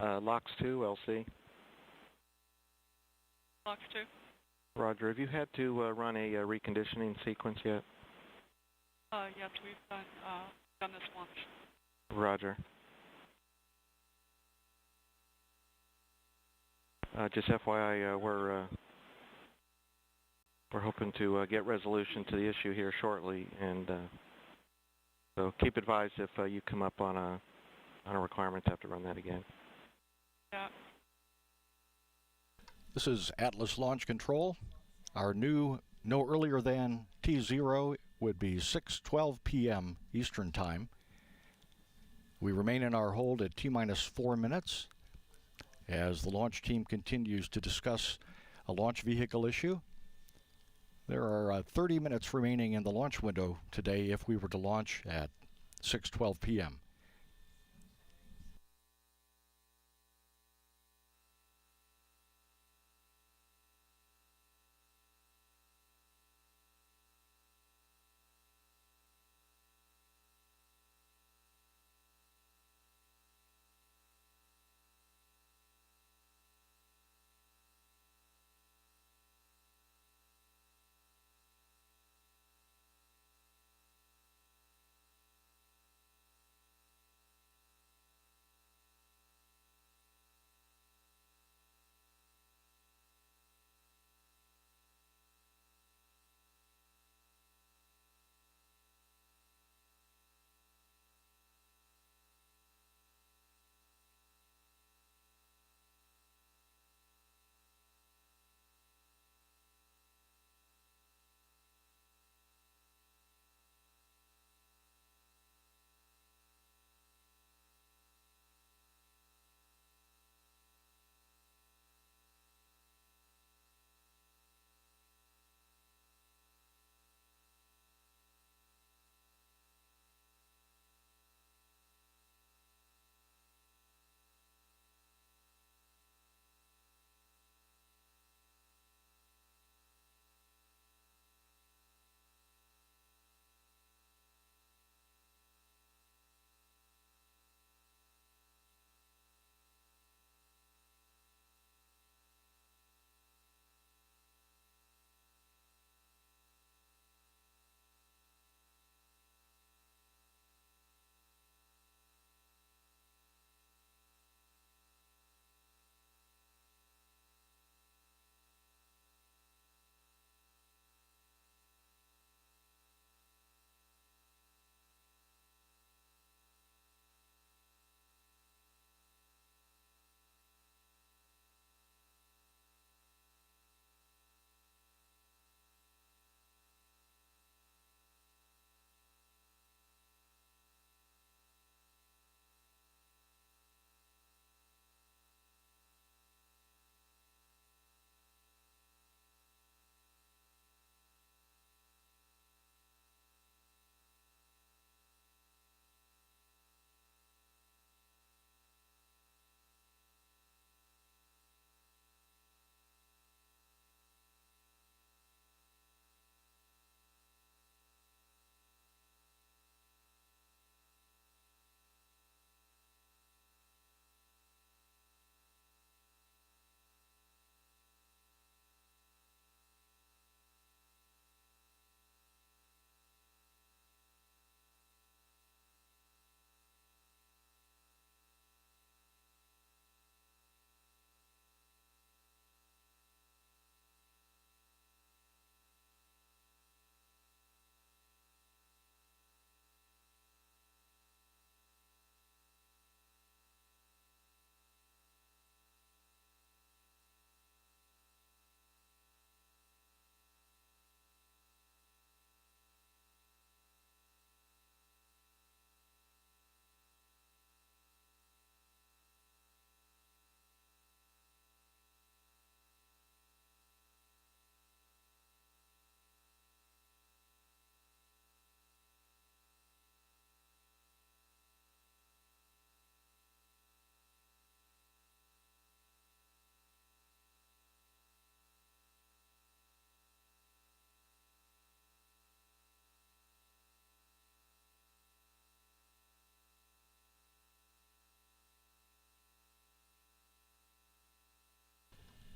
LOX 2, LC. LOX 2. Roger. Have you had to run a reconditioning sequence yet? Yes, we've done this once. Roger. Just FYI, we're hoping to get resolution to the issue here shortly, and so keep advised if you come up on a requirement to have to run that again. Yeah. This is Atlas Launch Control. Our new no earlier than T0 would be 6:12 p.m. Eastern Time. We remain in our hold at T-minus 4 minutes as the launch team continues to discuss a launch vehicle issue. There are 30 minutes remaining in the launch window today if we were to launch at 6:12 p.m.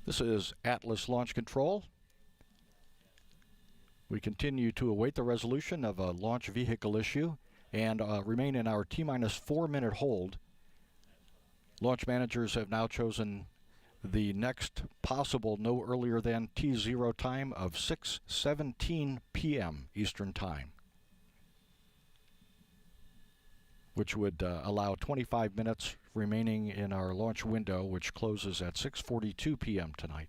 This is Atlas Launch Control. We continue to await the resolution of a launch vehicle issue and remain in our T-minus 4-minute hold. Launch managers have now chosen the next possible no earlier than T0 time of 6:17 p.m. Eastern Time, which would allow 25 minutes remaining in our launch window, which closes at 6:42 p.m. tonight.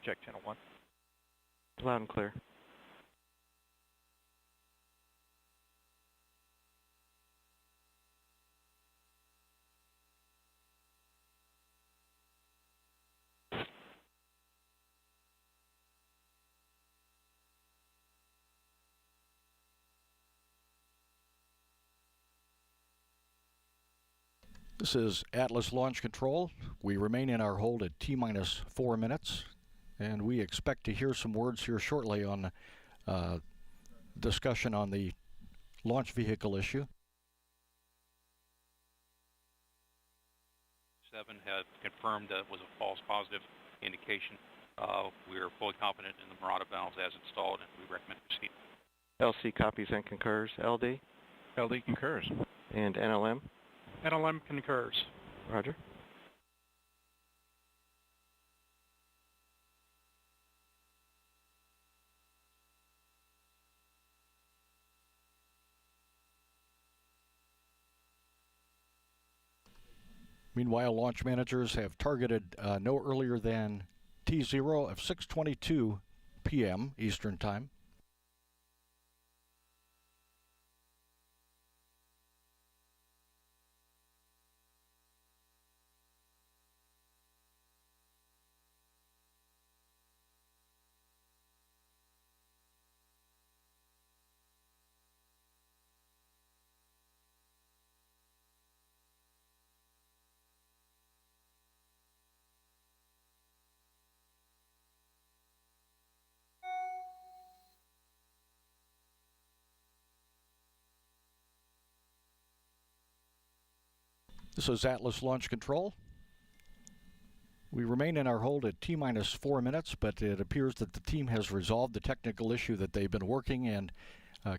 Check channel 1. Loud and clear. This is Atlas Launch Control. We remain in our hold at T-minus 4 minutes, and we expect to hear some words here shortly on discussion on the launch vehicle issue. 7 had confirmed that it was a false positive indication. We are fully confident in the Murata valves as installed, and we recommend proceed. LC copies and concurs. LD LD concurs. and NLM. NLM concurs. Roger. Meanwhile, launch managers have targeted no earlier than T0 of 6:22 p.m. Eastern Time. This is Atlas Launch Control. We remain in our hold at T-minus 4 minutes, but it appears that the team has resolved the technical issue that they've been working and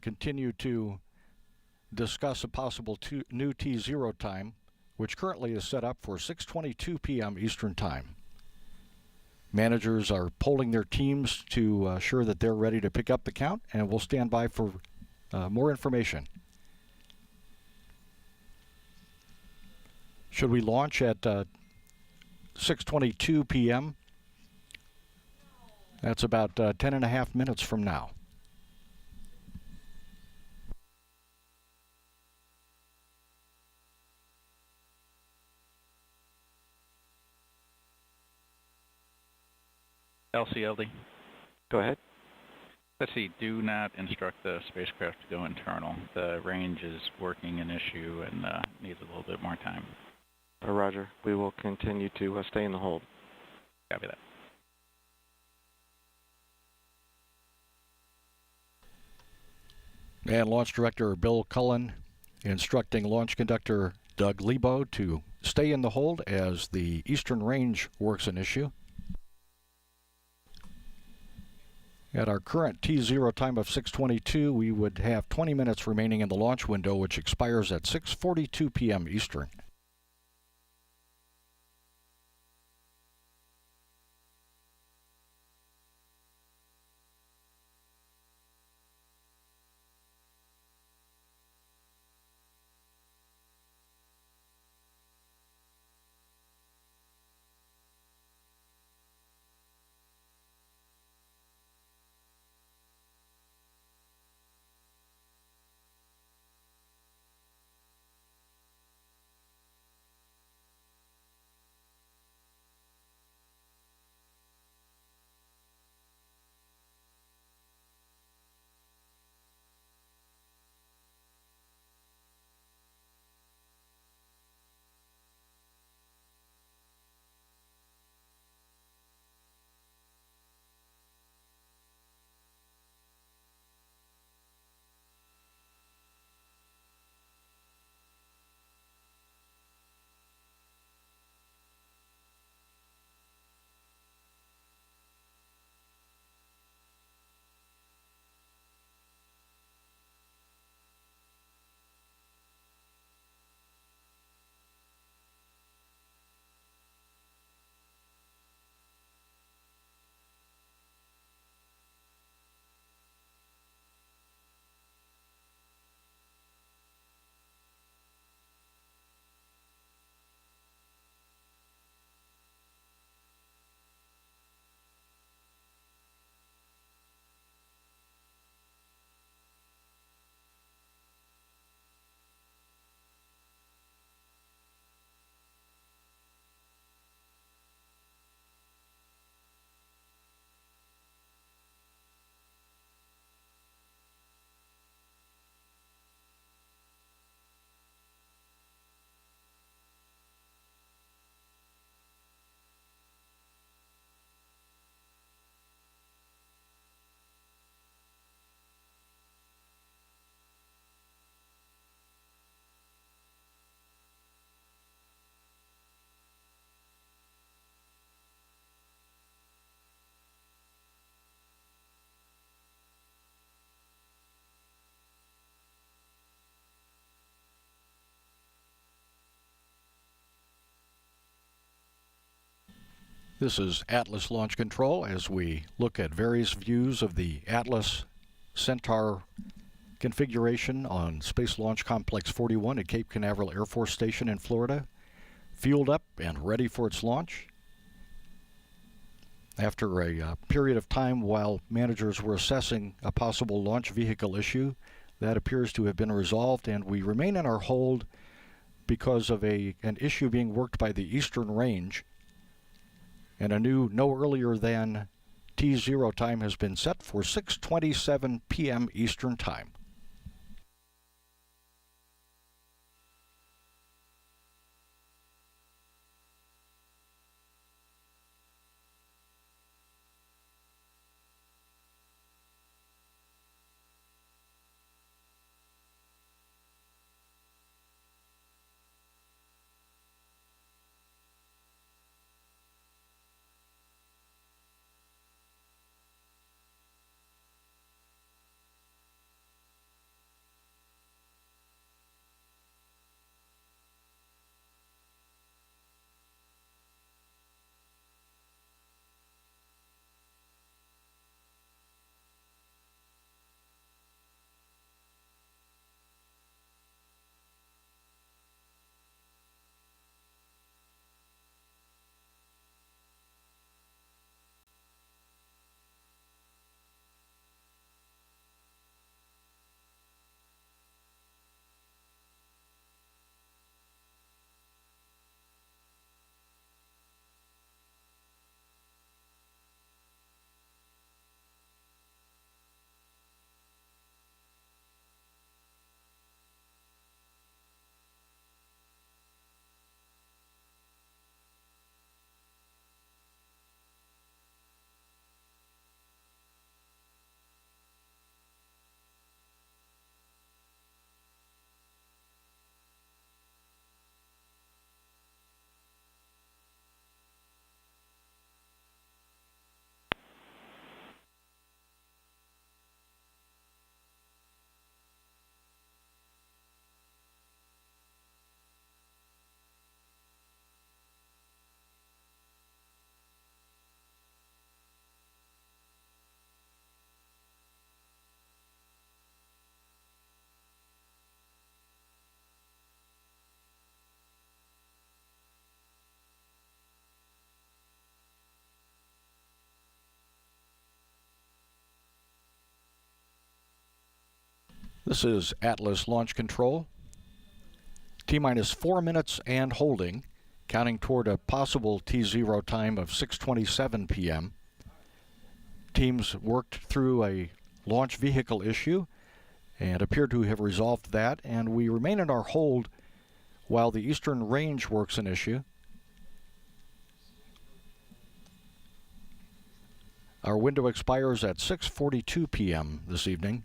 continue to discuss a possible new T0 time, which currently is set up for 6:22 p.m. Eastern Time. Managers are polling their teams to assure that they're ready to pick up the count, and we'll stand by for more information. Should we launch at 6:22 p.m.? That's about 10 and a half minutes from now. LCLD. Go ahead. Let's see, do not instruct the spacecraft to go internal. The range is working an issue and needs a little bit more time. Roger. We will continue to stay in the hold. Copy that. And Launch Director Bill Cullen instructing Launch Conductor Doug Lebo to stay in the hold as the Eastern Range works an issue. At our current T0 time of 6:22, we would have 20 minutes remaining in the launch window, which expires at 6:42 p.m. Eastern. This is Atlas Launch Control as we look at various views of the Atlas Centaur configuration on Space Launch Complex 41 at Cape Canaveral Air Force Station in Florida, fueled up and ready for its launch. After a period of time while managers were assessing a possible launch vehicle issue, that appears to have been resolved, and we remain in our hold because of an issue being worked by the Eastern Range, and a new no earlier than T0 time has been set for 6:27 p.m. Eastern Time. This is Atlas Launch Control. T-minus 4 minutes and holding, counting toward a possible T0 time of 6:27 p.m. Teams worked through a launch vehicle issue and appear to have resolved that, and we remain in our hold while the Eastern Range works an issue. Our window expires at 6:42 p.m. this evening.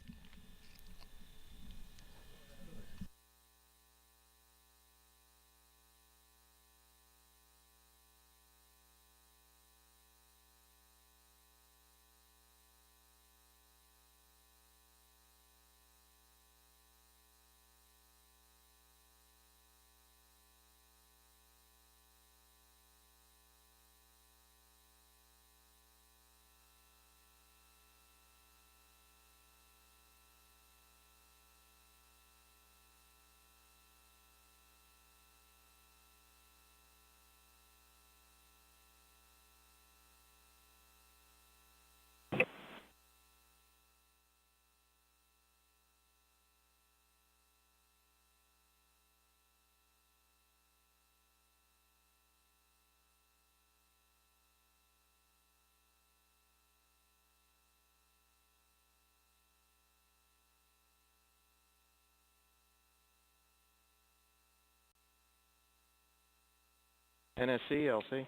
NSC, LC.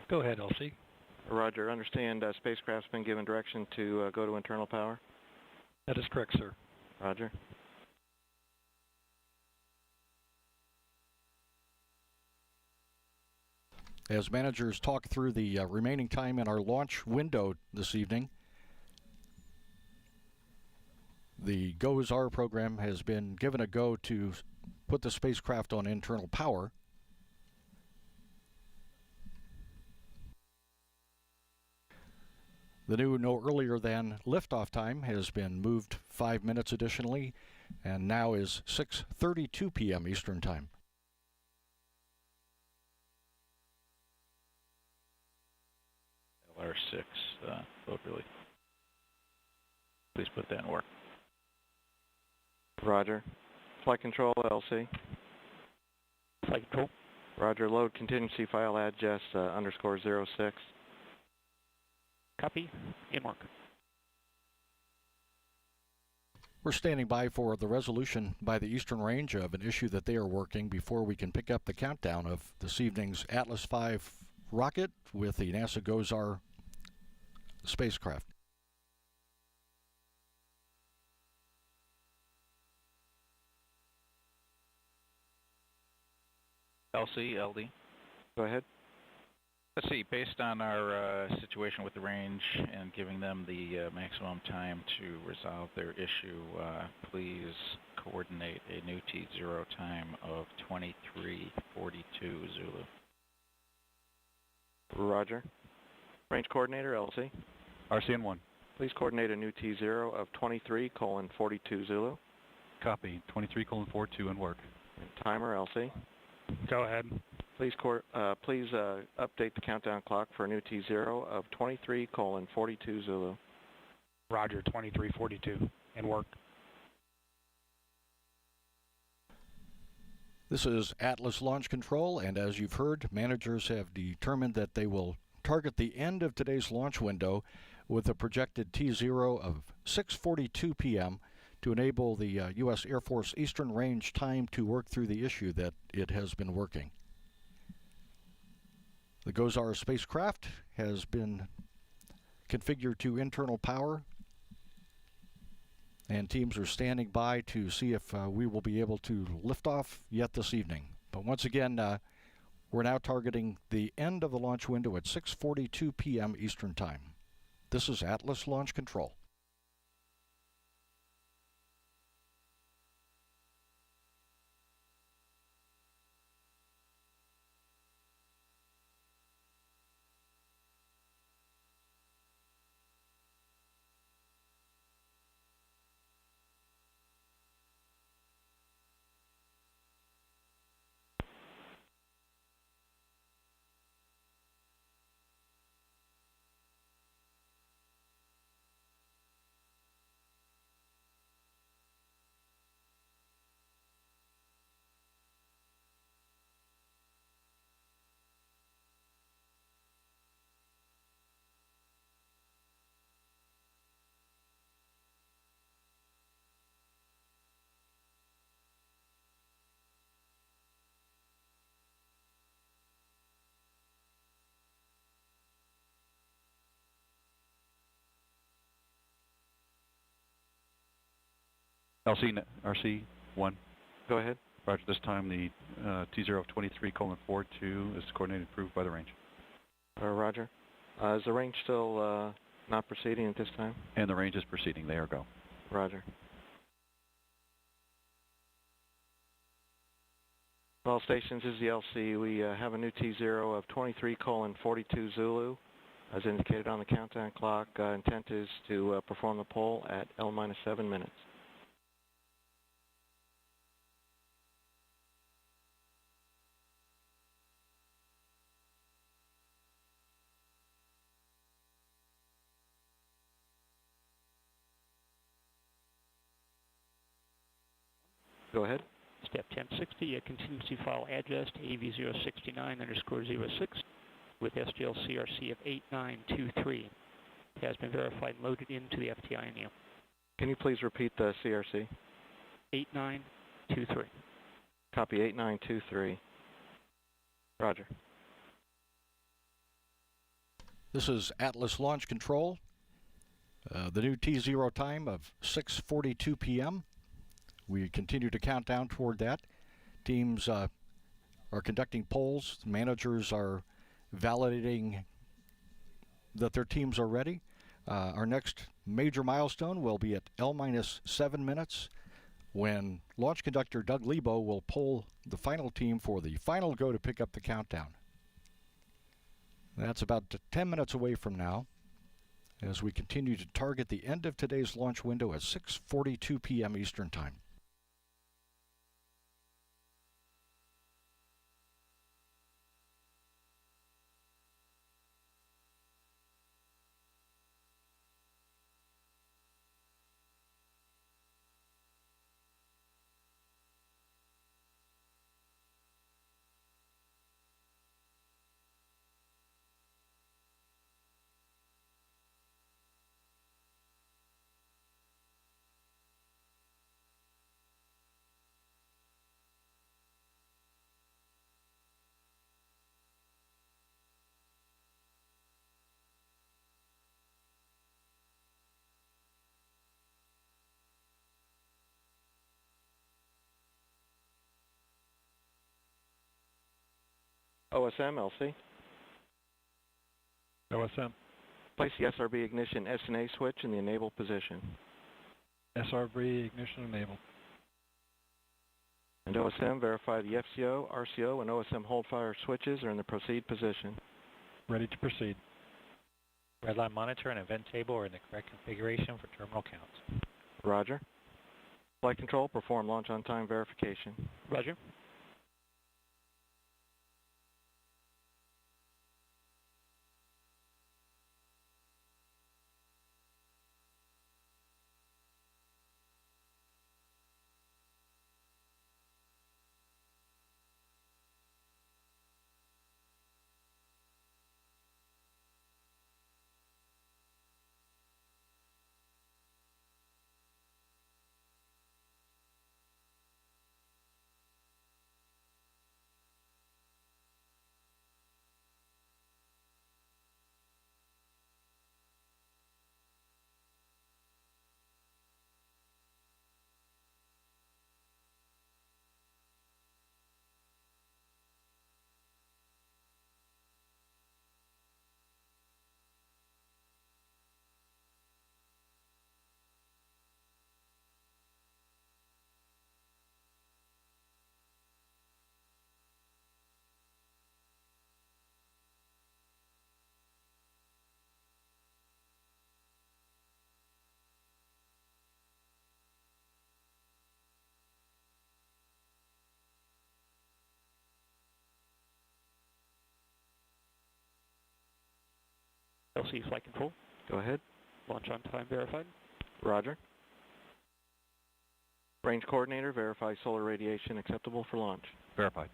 Go ahead, LC. Roger. Understand spacecraft's been given direction to go to internal power. That is correct, sir. Roger. As managers talk through the remaining time in our launch window this evening, the GOES-R program has been given a go to put the spacecraft on internal power. The new no earlier than liftoff time has been moved 5 minutes additionally, and now is 6:32 p.m. Eastern Time. LR6, vote really. Please put that in work. Roger. Flight control, LC. Flight control. Roger. Load contingency file address _06. Copy. In work. We're standing by for the resolution by the Eastern Range of an issue that they are working before we can pick up the countdown of this evening's Atlas V rocket with the NASA GOES-R spacecraft. LC, LD. Go ahead. Let's see, based on our situation with the range and giving them the maximum time to resolve their issue, please coordinate a new T0 time of 23:42 Zulu. Roger. Range coordinator, LC. RCN1. Please coordinate a new T0 of 23:42 Zulu. Copy. 23:42 in work. And timer, LC. Go ahead. Please update the countdown clock for a new T0 of 23:42 Zulu. Roger. 23:42 in work. This is Atlas Launch Control, and as you've heard, managers have determined that they will target the end of today's launch window with a projected T0 of 6:42 p.m. to enable the U.S. Air Force Eastern Range time to work through the issue that it has been working. The GOES-R spacecraft has been configured to internal power, and teams are standing by to see if we will be able to lift off yet this evening. But once again, we're now targeting the end of the launch window at 6:42 p.m. Eastern Time. This is Atlas Launch Control. RC1. Go ahead. Roger, this time the T0 of 23:42 is coordinated approved by the range. Roger. Is the range still not proceeding at this time? And the range is proceeding. They are go. Roger. All stations, this is the LC. We have a new T0 of 23:42 Zulu. As indicated on the countdown clock, intent is to perform the poll at L-7 minutes. Go ahead. Step 1060, a contingency file address to AV069_06 with SGL CRC of 8923. It has been verified and loaded into the FTINU. Can you please repeat the CRC? 8923. Copy 8923. Roger. This is Atlas Launch Control. The new T0 time of 6:42 p.m. We continue to count down toward that. Teams are conducting polls. Managers are validating that their teams are ready. Our next major milestone will be at L-7 minutes when launch conductor Doug Lebo will poll the final team for the final go to pick up the countdown. That's about 10 minutes away from now as we continue to target the end of today's launch window at 6:42 p.m. Eastern Time. OSM, LC. OSM. Place the SRB ignition S&A switch in the enable position. SRB ignition enabled. And OSM, verify the FCO, RCO, and OSM hold fire switches are in the proceed position. Ready to proceed. Redline monitor and event table are in the correct configuration for terminal counts. Roger. Flight control, perform launch on time verification. Roger. LC flight control. Go ahead. Launch on time verified. Roger. Range coordinator, verify solar radiation acceptable for launch. Verified.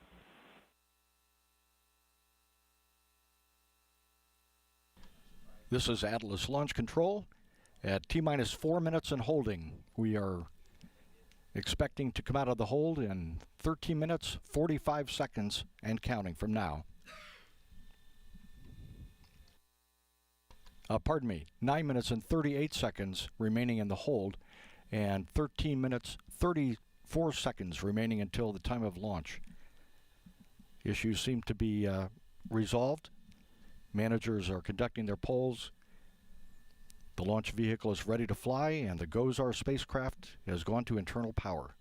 This is Atlas Launch Control. At T-minus 4 minutes and holding, we are expecting to come out of the hold in 13 minutes, 45 seconds, and counting from now. 9 minutes and 38 seconds remaining in the hold, and 13 minutes, 34 seconds remaining until the time of launch. Issues seem to be resolved. Managers are conducting their polls. The launch vehicle is ready to fly, and the GOES-R spacecraft has gone to internal power.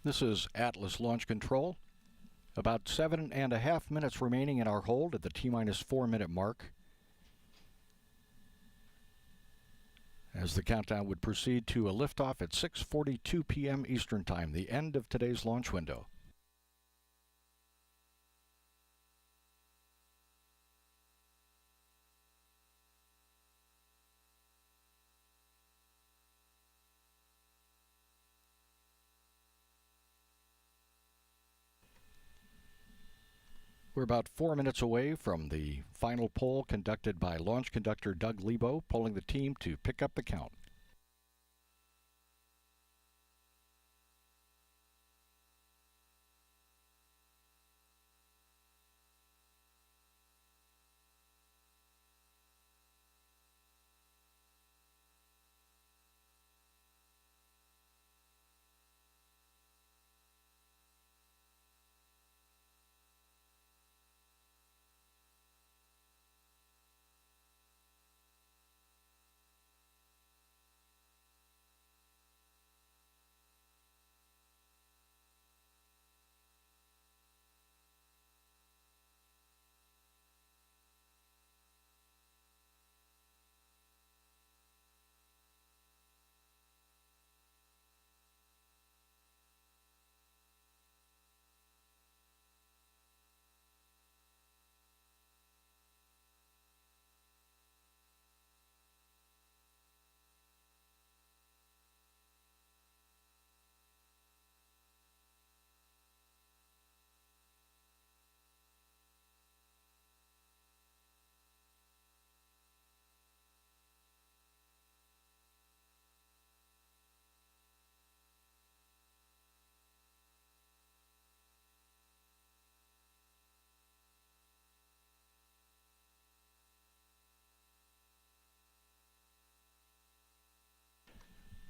This is Atlas Launch Control. About 7.5 minutes remaining in our hold at the T-minus 4-minute mark, as the countdown would proceed to a liftoff at 6:42 p.m. Eastern Time, the end of today's launch window. We're about 4 minutes away from the final poll conducted by launch conductor Doug Lebo, polling the team to pick up the count.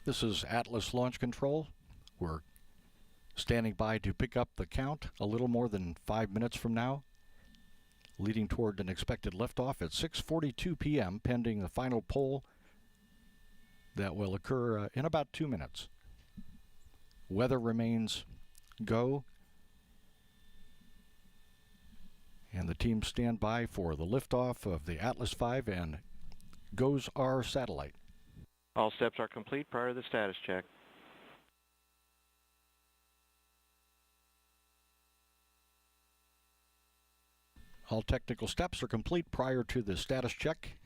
This is Atlas Launch Control. We're standing by to pick up the count a little more than 5 minutes from now, leading toward an expected liftoff at 6:42 p.m., pending the final poll that will occur in about 2 minutes. Weather remains go, and the team stand by for the liftoff of the Atlas V and GOES-R satellite. All steps are complete prior to the status check. All technical steps are complete prior to the status check,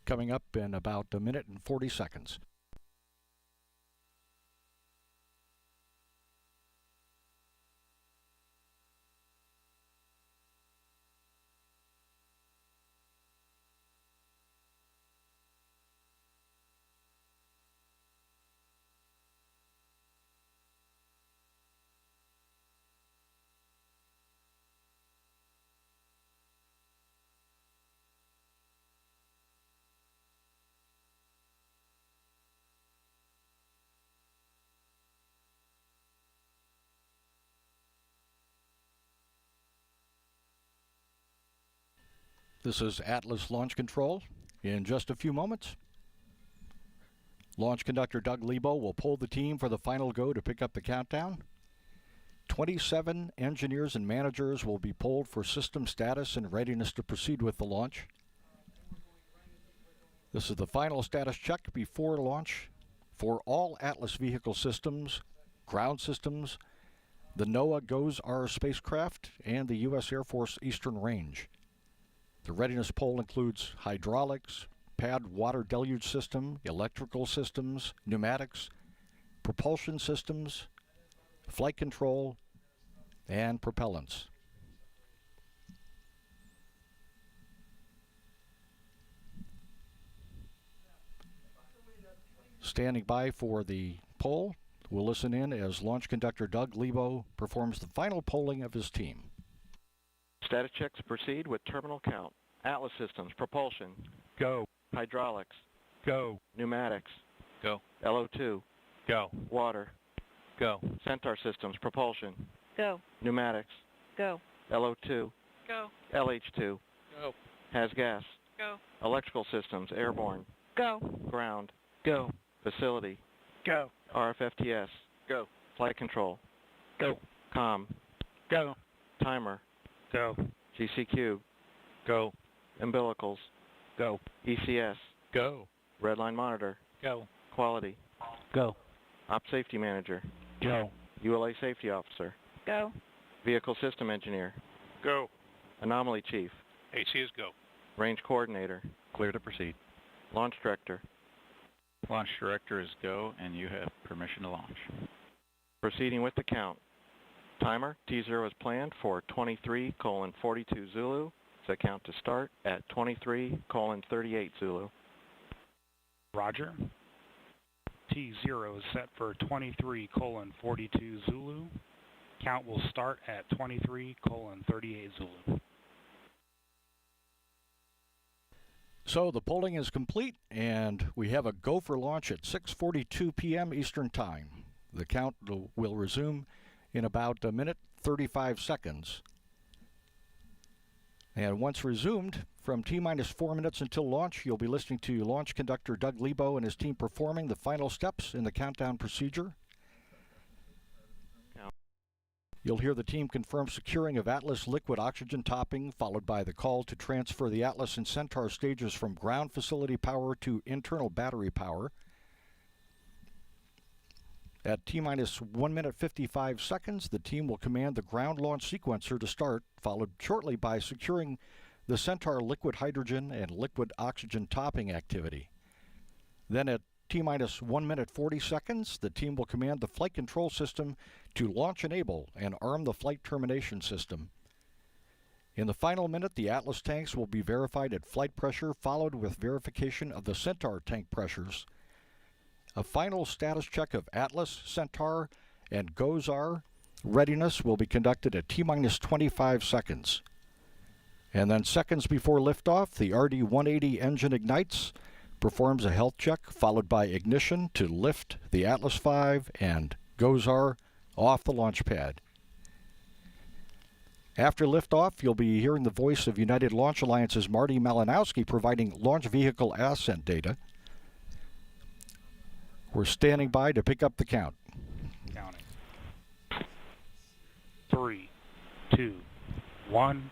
coming up in about 1 minute and 40 seconds. This is Atlas Launch Control. In just a few moments, Launch Conductor Doug Lebo will pull the team for the final go to pick up the countdown. 27 engineers and managers will be pulled for system status and readiness to proceed with the launch. This is the final status check before launch for all Atlas vehicle systems, ground systems, the NOAA GOES-R spacecraft, and the U.S. Air Force Eastern Range. The readiness poll includes hydraulics, pad water deluge system, electrical systems, pneumatics, propulsion systems, flight control, and propellants. Standing by for the poll, we'll listen in as Launch Conductor Doug Lebo performs the final polling of his team. Status checks proceed with terminal count. Atlas Systems, propulsion. Go. Hydraulics. Go. Pneumatics. Go. LO2. Go. Water. Go. Centaur Systems, propulsion. Go. Pneumatics. Go. LO2. Go. LH2. Go. Has gas. Go. Electrical Systems, airborne. Go. Ground. Go. Facility. Go. RFFTS. Go. Flight control. Go. COM. Go. Timer. Go. GCQ. Go. Umbilicals. Go. ECS. Go. Redline monitor. Go. Quality. Go. Op safety manager. Go. ULA safety officer. Go. Vehicle system engineer. Go. Anomaly chief. AC is go. Range coordinator. Clear to proceed. Launch director. Launch director is go, and you have permission to launch. Proceeding with the count. Timer T0 is planned for 23:42 Zulu. Set count to start at 23:38 Zulu. Roger. T0 is set for 23:42 Zulu. Count will start at 23:38 Zulu. So the polling is complete, and we have a go for launch at 6:42 p.m. Eastern Time. The count will resume in about a minute 35 seconds. And once resumed, from T-minus 4 minutes until launch, you'll be listening to Launch Conductor Doug Lebo and his team performing the final steps in the countdown procedure. You'll hear the team confirm securing of Atlas liquid oxygen topping, followed by the call to transfer the Atlas and Centaur stages from ground facility power to internal battery power. At T-minus 1 minute 55 seconds, the team will command the ground launch sequencer to start, followed shortly by securing the Centaur liquid hydrogen and liquid oxygen topping activity. Then at T-minus 1 minute 40 seconds, the team will command the flight control system to launch enable and arm the flight termination system. In the final minute, the Atlas tanks will be verified at flight pressure, followed with verification of the Centaur tank pressures. A final status check of Atlas, Centaur, and GOES-R readiness will be conducted at T-minus 25 seconds. And then seconds before liftoff, the RD-180 engine ignites, performs a health check, followed by ignition to lift the Atlas V and GOES-R off the launch pad. After liftoff, you'll be hearing the voice of United Launch Alliance's Marty Malinowski providing launch vehicle ascent data. We're standing by to pick up the count. Counting. 3, 2, 1,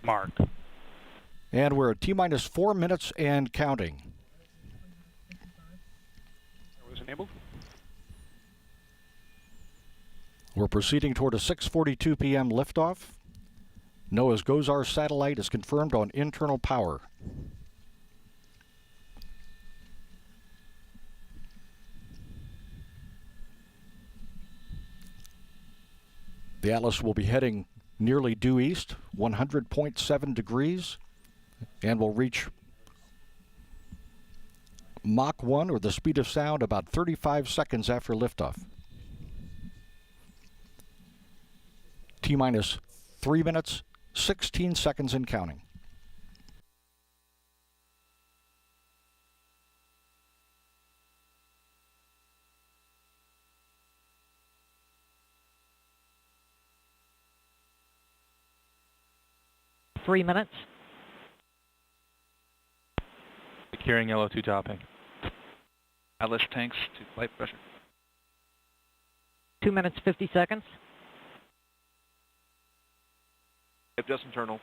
mark. And we're at T-minus 4 minutes and counting. Was enabled. We're proceeding toward a 6:42 p.m. liftoff. NOAA's GOES-R satellite is confirmed on internal power. The Atlas will be heading nearly due east, 100.7 degrees, and will reach Mach 1, or the speed of sound, about 35 seconds after liftoff. T-minus 3 minutes, 16 seconds and counting. Three minutes. Securing LO2 topping. Atlas tanks to flight pressure. 2 minutes, 50 seconds. Just internal.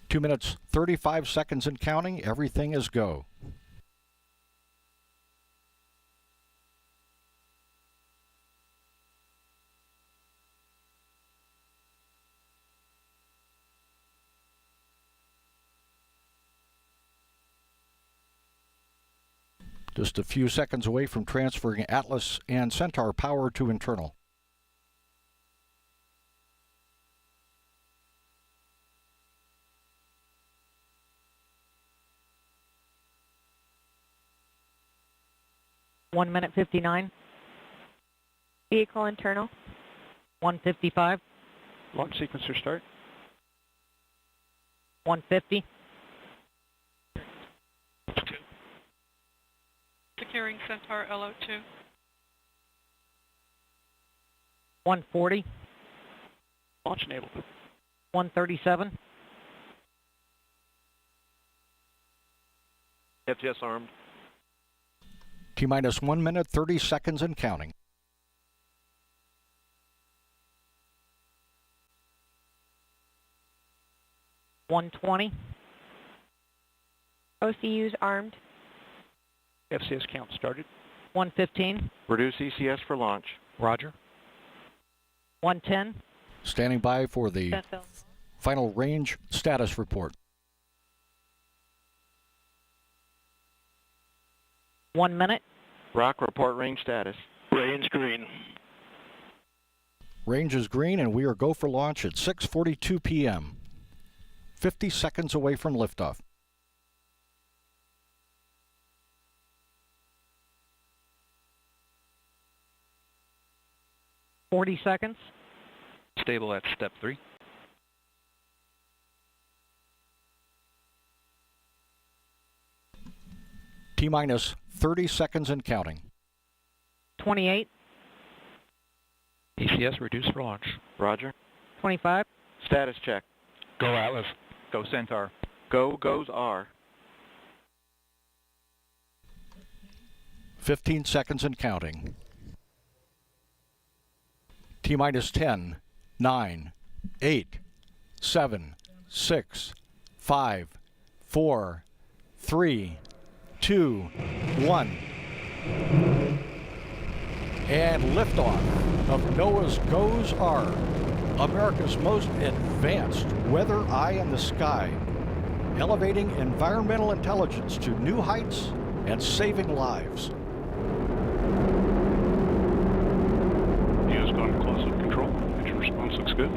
Two minutes, 35 seconds and counting. Everything is go. Just a few seconds away from transferring Atlas and Centaur power to internal. One minute 59. Vehicle internal. 155. Launch sequencer start. 150. Securing Centaur LO2. 140. Launch enabled. 137. FTS armed. T-minus 1 minute, 30 seconds and counting. $120. OCUs armed. FCS count started. 115. Reduce ECS for launch. Roger. 110. Standing by for the final range status report. 1 minute. Rock, report range status. Range green. Range is green and we are go for launch at 6:42 p.m. 50 seconds away from liftoff. $40 seconds. Stable at step 3. T-minus 30 seconds and counting. 28. ECS reduced for launch. Roger. 25. Status check. Go Atlas. Go Centaur. Go, goes R. 15 seconds and counting. T-minus 10, 9, 8, 7, 6, 5, 4, 3, 2, 1. And liftoff of NOAA's GOES-R, America's most advanced weather eye in the sky, elevating environmental intelligence to new heights and saving lives. Neo's gone to close-up control. Engine response looks good.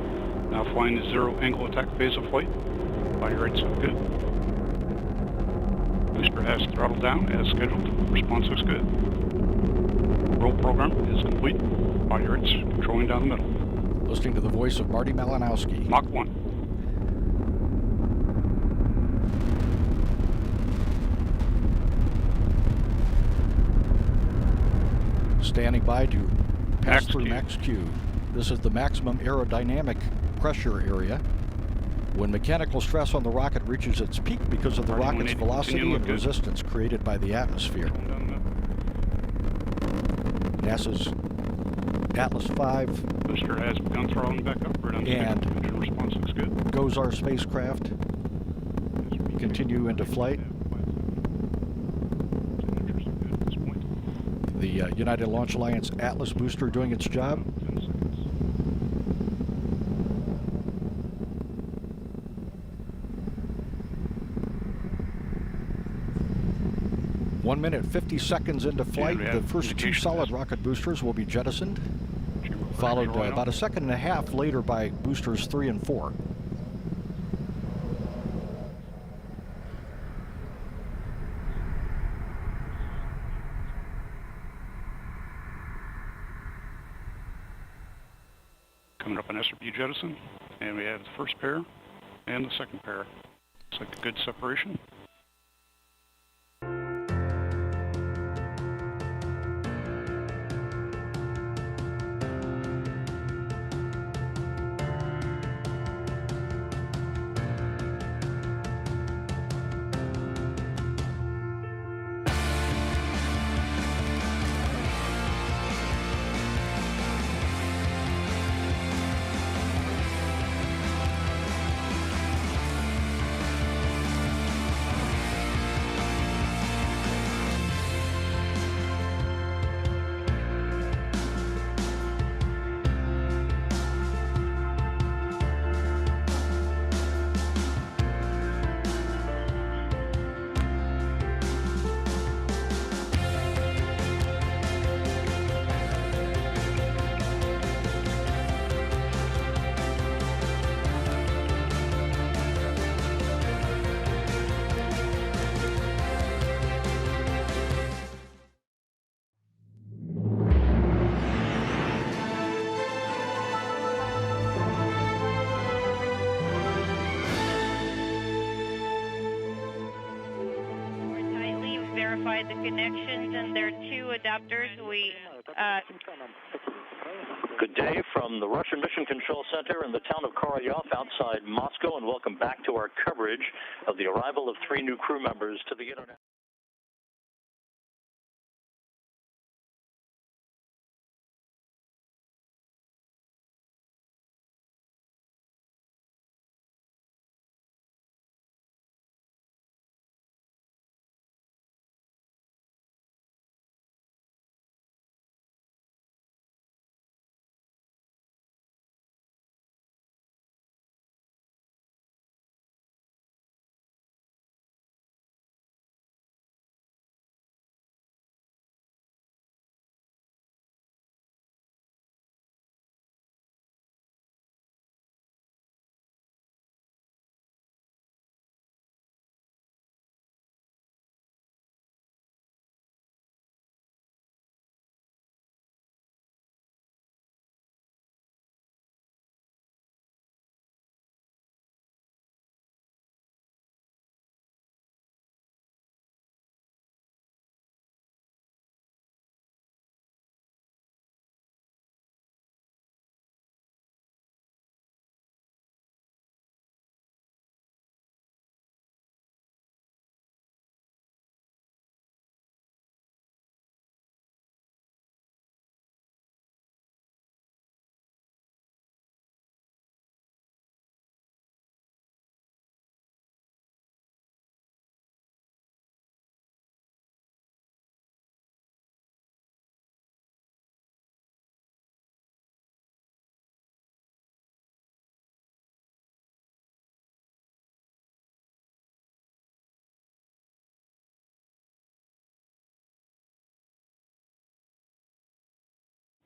Now flying the zero angle attack phase of flight. Body rates look good. Booster has throttled down as scheduled. Response looks good. Roll program is complete. Body rates controlling down the middle. Listening to the voice of Marty Malinowski. Mach 1. Standing by to pass Max through Q. Max Q. This is the maximum aerodynamic pressure area. When mechanical stress on the rocket reaches its peak because of the Already rocket's 180, velocity continue and to look good. resistance created by the atmosphere. Controlling down the middle. NASA's Atlas V Booster has begun throttling back up. Right on And- schedule. Engine response looks good. GOES-R spacecraft continue into flight. The United Launch Alliance Atlas booster doing its job. 10 seconds. 1 minute 50 seconds into flight, we the have first two communication solid test. rocket boosters will be jettisoned, Chamber followed pressure right about on. a second and a half later by boosters 3 and 4. Coming up on SRB jettison, and we have the first pair and the second pair. Looks like a good separation. connections, and there are 2 adapters. Good day from the Russian Mission Control Center in the town of Korolyov outside Moscow, and welcome back to our coverage of the arrival of 3 new crew members to the Internet.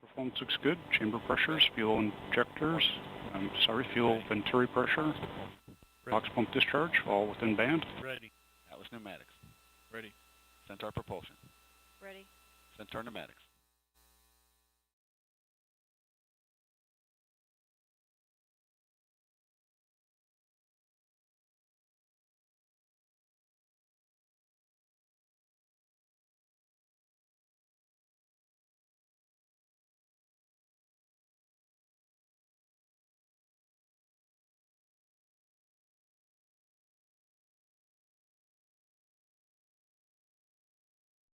Performance looks good. Chamber pressures, fuel injectors, fuel venturi pressure, box pump discharge, all within band. Ready. Atlas Pneumatics. Ready. Centaur propulsion. Ready. Centaur Pneumatics.